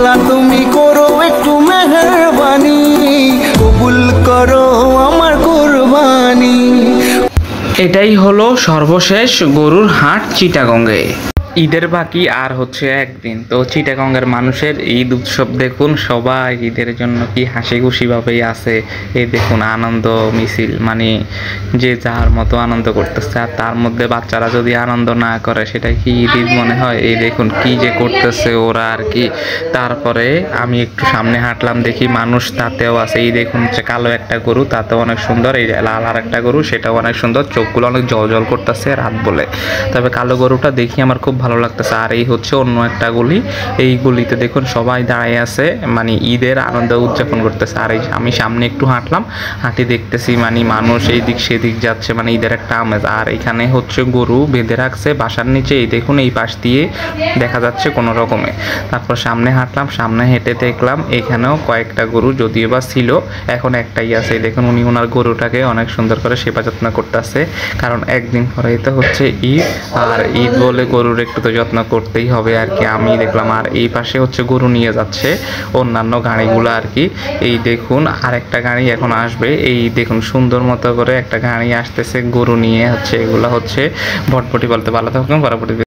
আল্লাহ তুমি করো একটু মেহেরবানি, কবুল করো আমার কুরবানি। এটাই হলো সর্বশেষ গরুর হাট চিটাগংয়ে। ঈদের বাকি আর হচ্ছে একদিন, তো চিটাগংয়ের মানুষের ঈদ উৎসব দেখুন, সবাই ঈদের জন্য কি হাসি খুশিভাবেই আছে। এই দেখুন আনন্দ মিছিল, মানে যে যার মতো আনন্দ করতেছে। আর তার মধ্যে বাচ্চারা যদি আনন্দ না করে সেটা কি ঈদ মনে হয়? এই দেখুন কি যে করতেছে ওরা আর কি। তারপরে আমি একটু সামনে হাঁটলাম, দেখি মানুষ তাতেও আছে। এই দেখুন হচ্ছে কালো একটা গরু, তাতেও অনেক সুন্দর। এই লাল আর একটা গরু, সেটাও অনেক সুন্দর, চোখগুলো অনেক জল জল করতেছে রাত বলে। তবে কালো গরুটা দেখি আমার খুব ভালো লাগতেছে। আর এই হচ্ছে অন্য একটা গলি, এই গলিতে দেখুন সবাই দাঁড়িয়ে আছে, মানে ঈদের আনন্দ উদযাপন করতেছে। আর এই আমি সামনে একটু হাঁটলাম, হাঁটি দেখতেছি মানে মানুষ এই দিক সেদিক যাচ্ছে, মানে ঈদের একটা আমেজ। আর এখানে হচ্ছে গরু বেঁধে রাখছে বাসার নিচে, এই দেখুন এই পাশ দিয়ে দেখা যাচ্ছে কোনো রকমে। তারপর সামনে হাঁটলাম, সামনে হেঁটে দেখলাম এখানেও কয়েকটা গরু, যদিও বা ছিল এখন একটাই আছে। দেখুন উনি ওনার গরুটাকে অনেক সুন্দর করে সেবা যত্ন করতেছে, কারণ একদিন পরেই তো হচ্ছে ঈদ, আর ঈদ বলে গরুর একটু তো যত্ন করতেই হবে আর কি। আমি দেখলাম আর এই পাশে হচ্ছে গরু নিয়ে যাচ্ছে অন্যান্য গাড়িগুলো আর কি। এই দেখুন আরেকটা গাড়ি এখন আসবে, এই দেখুন সুন্দর মতো করে একটা গাড়ি আসতেছে গরু নিয়ে, হচ্ছে এগুলো হচ্ছে ভটভটি বলতে। ভালো থাকুন, পরবর্তী